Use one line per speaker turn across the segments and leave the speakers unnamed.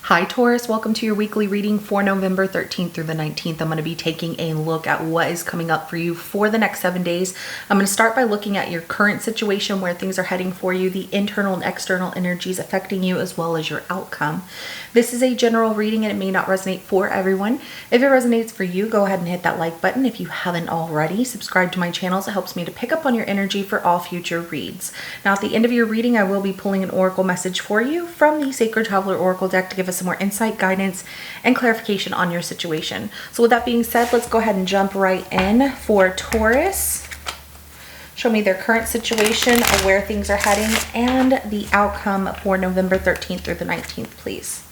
Hi Taurus, welcome to your weekly reading for November 13th through the 19th. I'm going to be taking a look at what is coming up for you for the next 7 days. I'm going to start by looking at your current situation, where things are heading for you, the internal and external energies affecting you, as well as your outcome. This is a general reading and it may not resonate for everyone. If it resonates for you, go ahead and hit that like button. If you haven't already, subscribe to my channels. It helps me to pick up on your energy for all future reads. Now at the end of your reading, I will be pulling an oracle message for you from the Sacred Traveler Oracle deck to give us some more insight, guidance, and clarification on your situation. So with that being said, let's go ahead and jump right in for Taurus. Show me their current situation, where things are heading, and the outcome for November 13th through the 19th, please.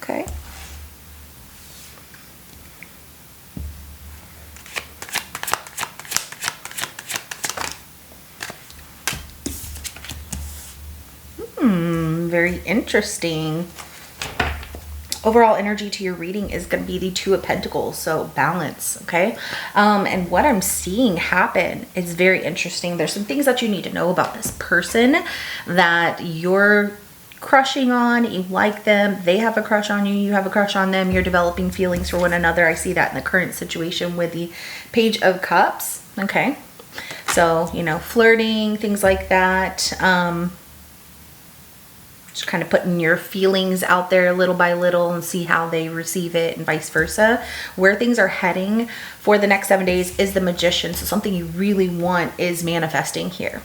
Okay. Very interesting. Overall energy to your reading is going to be the Two of Pentacles, so balance, okay? And what I'm seeing happen is very interesting. There's some things that you need to know about this person that you're crushing on. You like them, they have a crush on you, you have a crush on them, you're developing feelings for one another. I see that in the current situation with the Page of Cups, okay? So, you know, flirting, things like that. Just kind of putting your feelings out there little by little and see how they receive it, and vice versa. Where things are heading for the next 7 days is the Magician. So something you really want is manifesting here.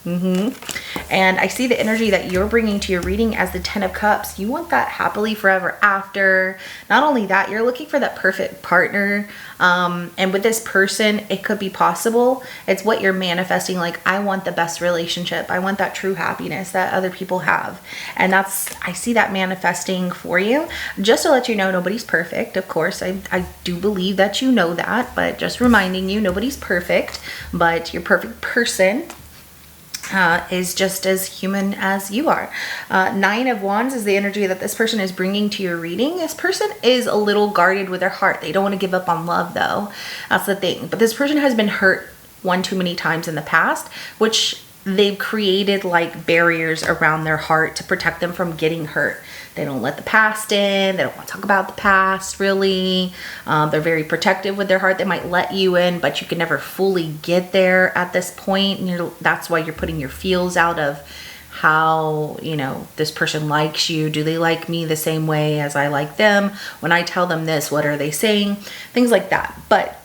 And I see the energy that you're bringing to your reading as the Ten of Cups. You want that happily forever after. Not only that, you're looking for that perfect partner. And with this person, it could be possible. It's what you're manifesting. Like, I want the best relationship. I want that true happiness that other people have. And I see that manifesting for you. Just to let you know, nobody's perfect. Of course, I do believe that you know that, but just reminding you, nobody's perfect, but your perfect person is just as human as you are. Nine of Wands is the energy that this person is bringing to your reading. This person is a little guarded with their heart. They don't want to give up on love, though. That's the thing. But this person has been hurt one too many times in the past, which they've created like barriers around their heart to protect them from getting hurt. They don't let the past in. They don't want to talk about the past, really. They're very protective with their heart. They might let you in, but you can never fully get there at this point. And that's why you're putting your feels out of how, you know, this person likes you. Do they like me the same way as I like them? When I tell them this, what are they saying? Things like that. But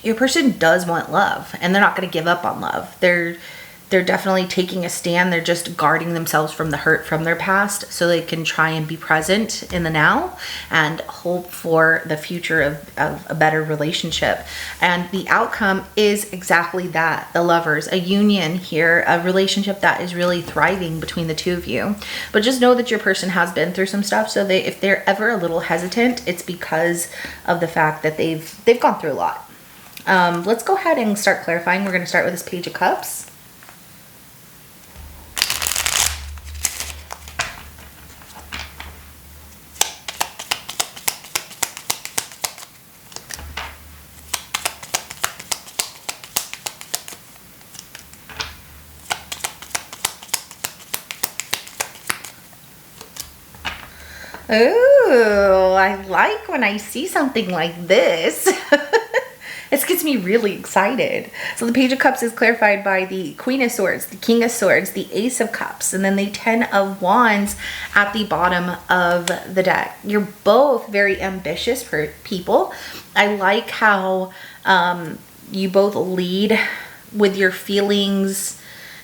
your person does want love, and they're not going to give up on love. They're definitely taking a stand. They're just guarding themselves from the hurt from their past so they can try and be present in the now and hope for the future of a better relationship. And the outcome is exactly that. The Lovers, a union here, a relationship that is really thriving between the two of you. But just know that your person has been through some stuff. So if they're ever a little hesitant, it's because of the fact that they've gone through a lot. Let's go ahead and start clarifying. We're going to start with this Page of Cups. Oh, I like when I see something like this. This gets me really excited. So the Page of Cups is clarified by the Queen of Swords, the King of Swords, the Ace of Cups, and then the Ten of Wands at the bottom of the deck. You're both very ambitious people. I like how you both lead with your feelings,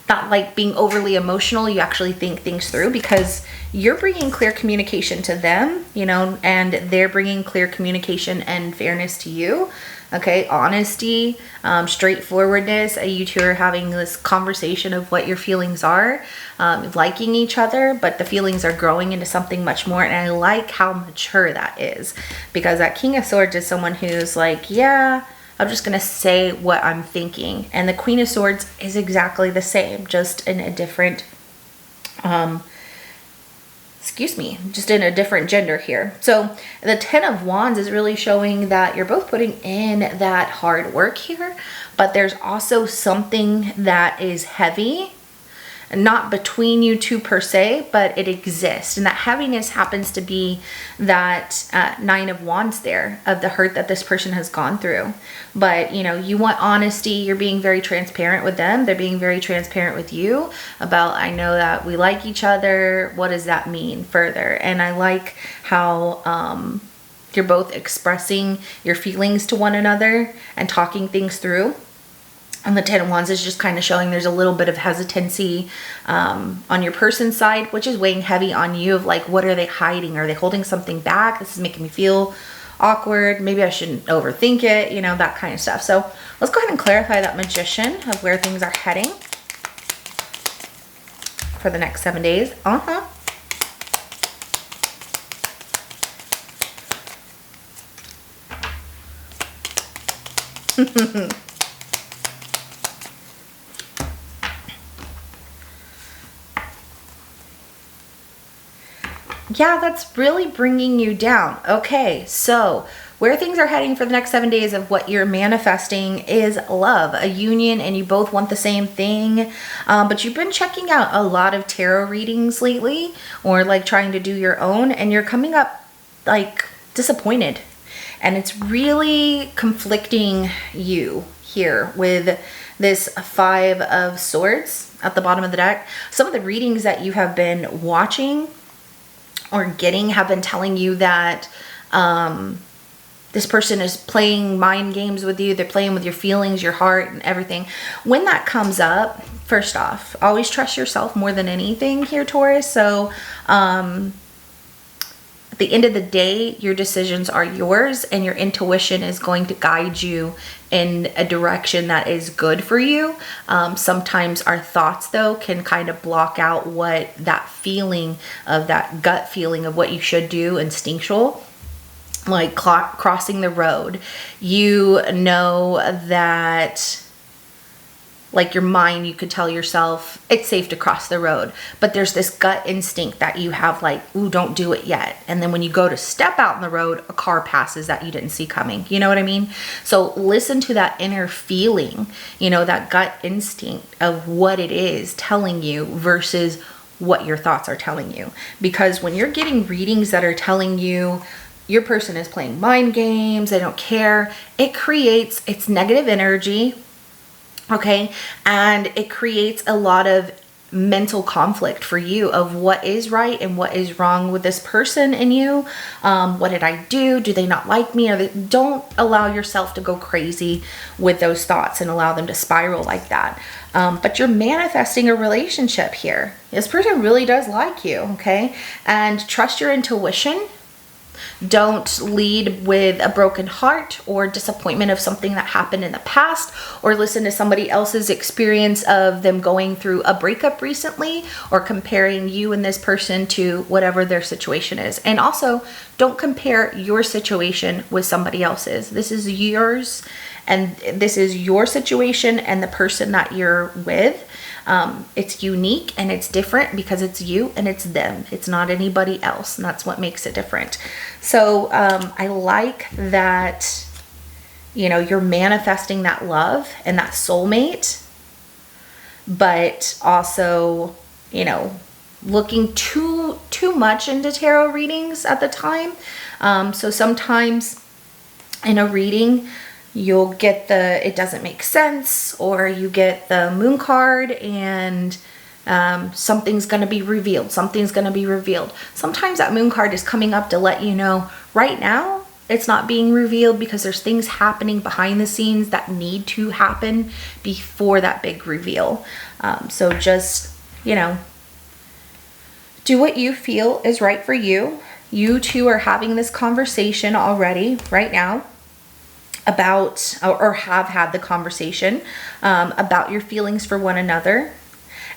not like being overly emotional. You actually think things through because you're bringing clear communication to them, you know, and they're bringing clear communication and fairness to you. Okay, honesty, straightforwardness. You two are having this conversation of what your feelings are, liking each other, but the feelings are growing into something much more. And I like how mature that is, because that King of Swords is someone who's like, yeah, I'm just going to say what I'm thinking. And the Queen of Swords is exactly the same, just in a different, just in a different gender here. So the 10 of Wands is really showing that you're both putting in that hard work here, but there's also something that is heavy, not between you two per se, but it exists. And that heaviness happens to be that 9 of Wands there, of the hurt that this person has gone through. But, you know, you want honesty. You're being very transparent with them. They're being very transparent with you about, I know that we like each other. What does that mean further? And I like how you're both expressing your feelings to one another and talking things through. And the 10 of Wands is just kind of showing there's a little bit of hesitancy on your person's side, which is weighing heavy on you, of like, what are they hiding? Are they holding something back? This is making me feel awkward. Maybe I shouldn't overthink it, you know, that kind of stuff. So let's go ahead and clarify that Magician of where things are heading for the next 7 days. Yeah, that's really bringing you down. Okay, so where things are heading for the next 7 days of what you're manifesting is love, a union, and you both want the same thing. But you've been checking out a lot of tarot readings lately, or like trying to do your own, and you're coming up like disappointed. And it's really conflicting you here with this 5 of Swords at the bottom of the deck. Some of the readings that you have been watching or getting have been telling you that this person is playing mind games with you. They're playing with your feelings, your heart, and everything. When that comes up, first off, always trust yourself more than anything here, Taurus. So at the end of the day, your decisions are yours, and your intuition is going to guide you in a direction that is good for you. Sometimes our thoughts, though, can kind of block out what that feeling of, that gut feeling of what you should do, instinctual, like crossing the road. You know that, like your mind, you could tell yourself it's safe to cross the road, but there's this gut instinct that you have, like, ooh, don't do it yet. And then when you go to step out in the road, a car passes that you didn't see coming. You know what I mean? So listen to that inner feeling, you know, that gut instinct of what it is telling you versus what your thoughts are telling you. Because when you're getting readings that are telling you your person is playing mind games, they don't care, it's negative energy. Okay, and it creates a lot of mental conflict for you of what is right and what is wrong with this person and you. What did I do? Do they not like me? Don't allow yourself to go crazy with those thoughts and allow them to spiral like that. But you're manifesting a relationship here. This person really does like you, okay? And trust your intuition. Don't lead with a broken heart or disappointment of something that happened in the past, or listen to somebody else's experience of them going through a breakup recently, or comparing you and this person to whatever their situation is. And also, don't compare your situation with somebody else's. This is yours, and this is your situation and the person that you're with. It's unique and it's different because it's you and it's them. It's not anybody else, and that's what makes it different. So I like that, you know, you're manifesting that love and that soulmate, but also, you know, looking too much into tarot readings at the time. So sometimes in a reading, you'll get it doesn't make sense, or you get the moon card and something's going to be revealed. Something's going to be revealed. Sometimes that moon card is coming up to let you know right now it's not being revealed because there's things happening behind the scenes that need to happen before that big reveal. So just, you know, Do what you feel is right for you. You two are having this conversation already right now about, or have had the conversation about your feelings for one another.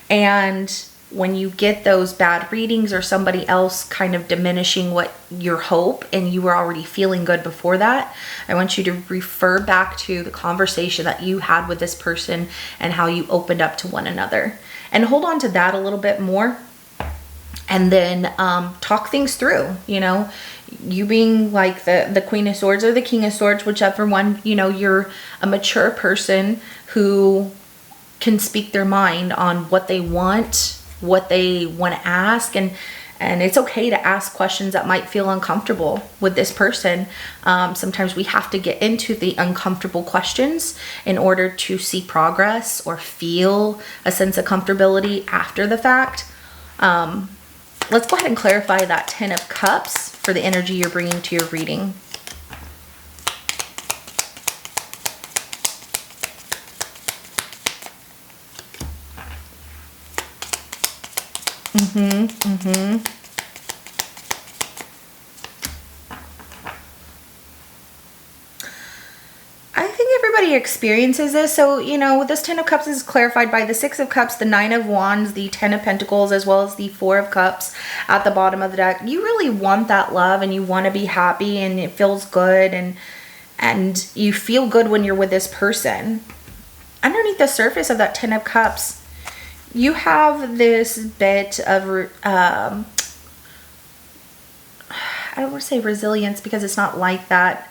And when you get those bad readings or somebody else kind of diminishing what your hope and you were already feeling good before that, I want you to refer back to the conversation that you had with this person and how you opened up to one another, and hold on to that a little bit more. And then talk things through, you know, you being like the Queen of Swords or the King of Swords, whichever one, you know, you're a mature person who can speak their mind on what they want, what they want to ask, and it's okay to ask questions that might feel uncomfortable with this person. Sometimes we have to get into the uncomfortable questions in order to see progress or feel a sense of comfortability after the fact. Let's go ahead and clarify that 10 of Cups for the energy you're bringing to your reading. I think everybody experiences this. So, you know, this 10 of Cups is clarified by the 6 of Cups, the 9 of Wands, the 10 of Pentacles, as well as the 4 of Cups at the bottom of the deck. You really want that love and you want to be happy and it feels good, and you feel good when you're with this person. Underneath the surface of that 10 of Cups, you have this bit of, I don't want to say resilience because it's not like that.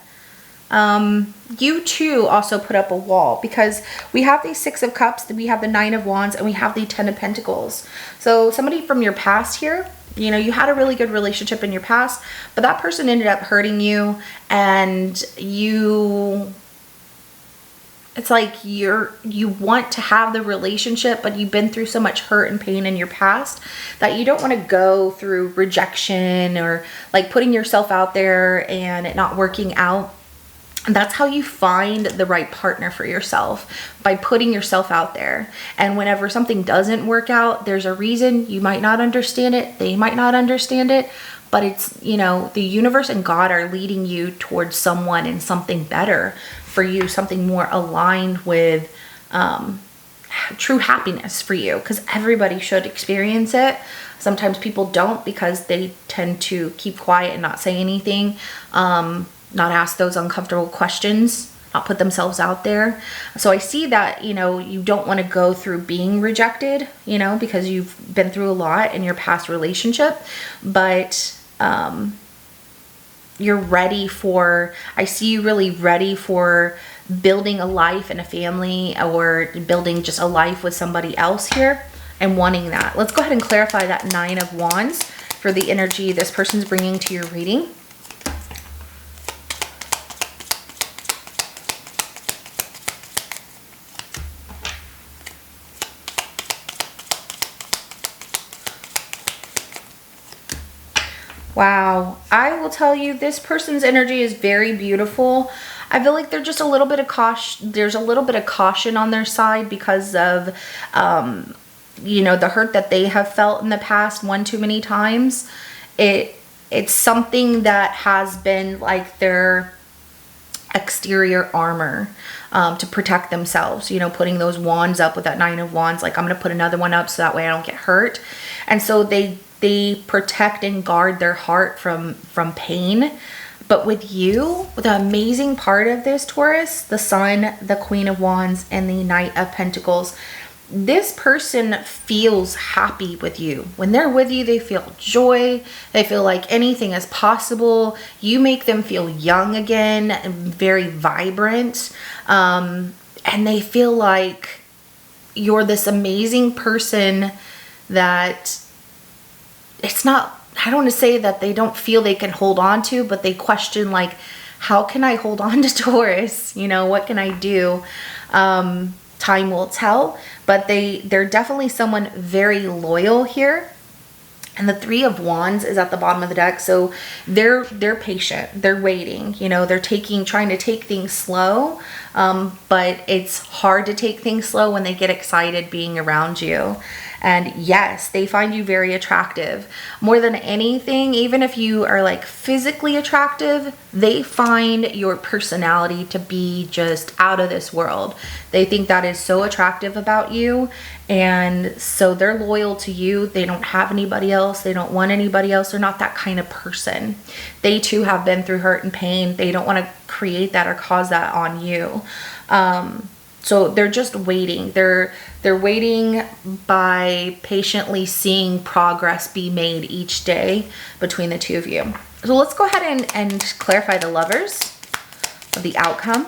You too also put up a wall, because we have the 6 of Cups, we have the 9 of Wands, and we have the 10 of Pentacles. So somebody from your past here, you know, you had a really good relationship in your past, but that person ended up hurting you, and it's like you want to have the relationship, but you've been through so much hurt and pain in your past that you don't want to go through rejection or like putting yourself out there and it not working out. And that's how you find the right partner for yourself, by putting yourself out there. And whenever something doesn't work out, there's a reason. You might not understand it. They might not understand it. But it's, you know, the universe and God are leading you towards someone and something better for you, something more aligned with true happiness for you, because everybody should experience it. Sometimes people don't because they tend to keep quiet and not say anything, not ask those uncomfortable questions, not put themselves out there. So I see that, you know, you don't want to go through being rejected, you know, because you've been through a lot in your past relationship, but you're ready for, I see you really ready for building a life and a family, or building just a life with somebody else here and wanting that. Let's go ahead and clarify that 9 of Wands for the energy this person's bringing to your reading. Wow, I will tell you, this person's energy is very beautiful. I feel like they're just a little bit of caution. There's a little bit of caution on their side because of, you know, the hurt that they have felt in the past one too many times. It's something that has been like their exterior armor to protect themselves, you know, putting those wands up with that 9 of Wands, like I'm going to put another one up so that way I don't get hurt. And so they protect and guard their heart from pain. But with you, the amazing part of this, Taurus, the Sun, the Queen of Wands, and the Knight of Pentacles, this person feels happy with you. When they're with you, they feel joy. They feel like anything is possible. You make them feel young again and very vibrant. And they feel like you're this amazing person that it's not, I don't want to say that they don't feel they can hold on to, but they question like, how can I hold on to Taurus? You know, what can I do? Time will tell, but they're definitely someone very loyal here. And the 3 of Wands is at the bottom of the deck. So they're patient, they're waiting, you know, they're trying to take things slow. But it's hard to take things slow when they get excited being around you. And yes, they find you very attractive. More than anything, even if you are like physically attractive, they find your personality to be just out of this world. They think that is so attractive about you. And so they're loyal to you. They don't have anybody else. They don't want anybody else. They're not that kind of person. They too have been through hurt and pain. They don't want to create that or cause that on you. So they're just waiting. They're waiting by patiently seeing progress be made each day between the two of you. So let's go ahead and clarify the Lovers of the outcome.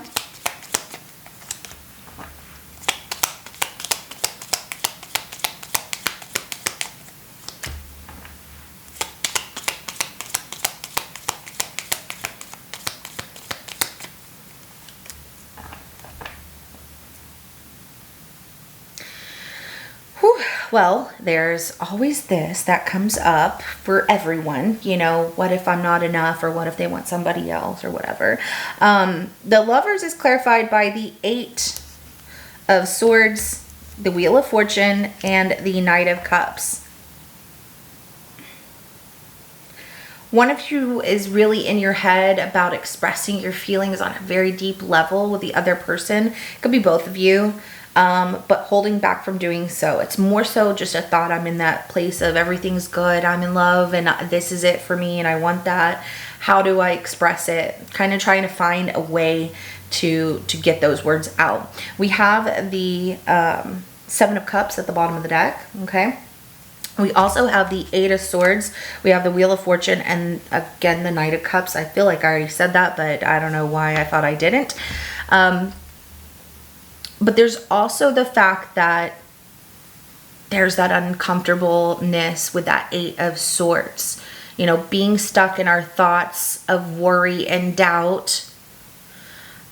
Well, there's always this that comes up for everyone. You know, what if I'm not enough, or what if they want somebody else, or whatever. The Lovers is clarified by the 8 of Swords, the Wheel of Fortune, and the Knight of Cups. One of you is really in your head about expressing your feelings on a very deep level with the other person. It could be both of you. But holding back from doing so. It's more so just a thought. I'm in that place of everything's good, I'm in love, and this is it for me, and I want that. How do I express it? Kind of trying to find a way to get those words out. We have the 7 of Cups at the bottom of the deck, okay? We also have the 8 of Swords. We have the Wheel of Fortune, and again, the Knight of Cups. I feel like I already said that, but I don't know why I thought I didn't. But there's also the fact that there's that uncomfortableness with that 8 of Swords. You know, being stuck in our thoughts of worry and doubt,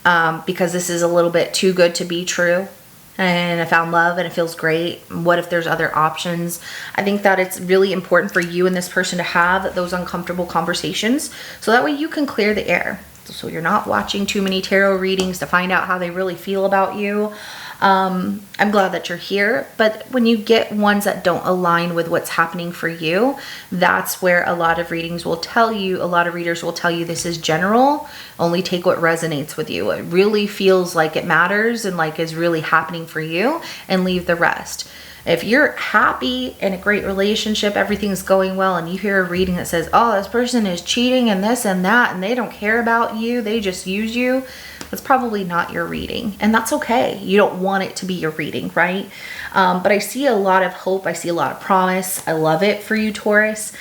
because this is a little bit too good to be true. And I found love and it feels great. What if there's other options? I think that it's really important for you and this person to have those uncomfortable conversations, so that way you can clear the air. So you're not watching too many tarot readings to find out how they really feel about you. I'm glad that you're here, but when you get ones that don't align with what's happening for you, that's where a lot of readings will tell you, a lot of readers will tell you this is general, only take what resonates with you. It really feels like it matters and like is really happening for you, and leave the rest. If you're happy in a great relationship, everything's going well, and you hear a reading that says, oh, this person is cheating and this and that, and they don't care about you, they just use you, that's probably not your reading. And that's okay. You don't want it to be your reading, right? But I see a lot of hope. I see a lot of promise. I love it for you, Taurus.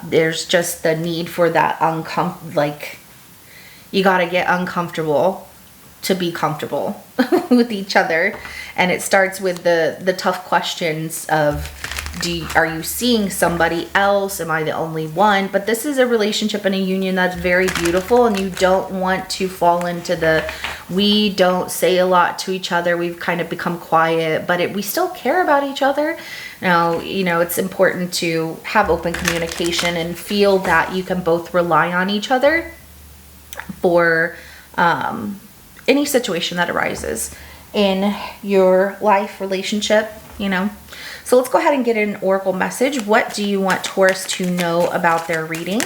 There's just the need for that you got to get uncomfortable to be comfortable with each other. And it starts with the tough questions of, are you seeing somebody else? Am I the only one? But this is a relationship and a union that's very beautiful, and you don't want to fall into we don't say a lot to each other. We've kind of become quiet, but we still care about each other. Now, you know, it's important to have open communication and feel that you can both rely on each other for any situation that arises in your life, relationship, you know. So let's go ahead and get an oracle message. What do you want Taurus to know about their reading?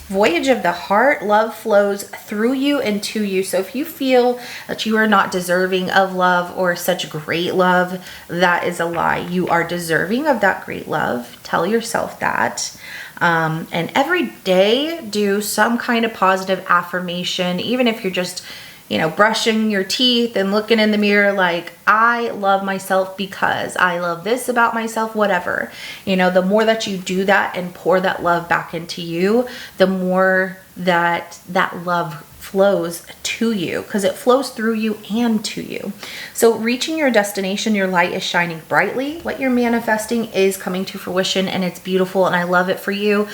Voyage of the heart. Love flows through you and to you. So if you feel that you are not deserving of love or such great love, that is a lie. You are deserving of that great love. Tell yourself that. And every day do some kind of positive affirmation, even if you're just, you know, brushing your teeth and looking in the mirror like, I love myself because I love this about myself, whatever. You know, the more that you do that and pour that love back into you, the more that love flows to you, because it flows through you and to you. So reaching your destination, your light is shining brightly. What you're manifesting is coming to fruition, and it's beautiful, and I love it for you.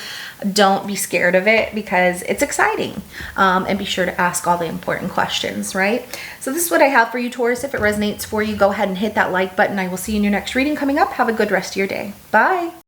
Don't be scared of it, because it's exciting. And be sure to ask all the important questions, right? So this is what I have for you, Taurus. If it resonates for you, go ahead and hit that like button. I will see you in your next reading coming up. Have a good rest of your day. Bye.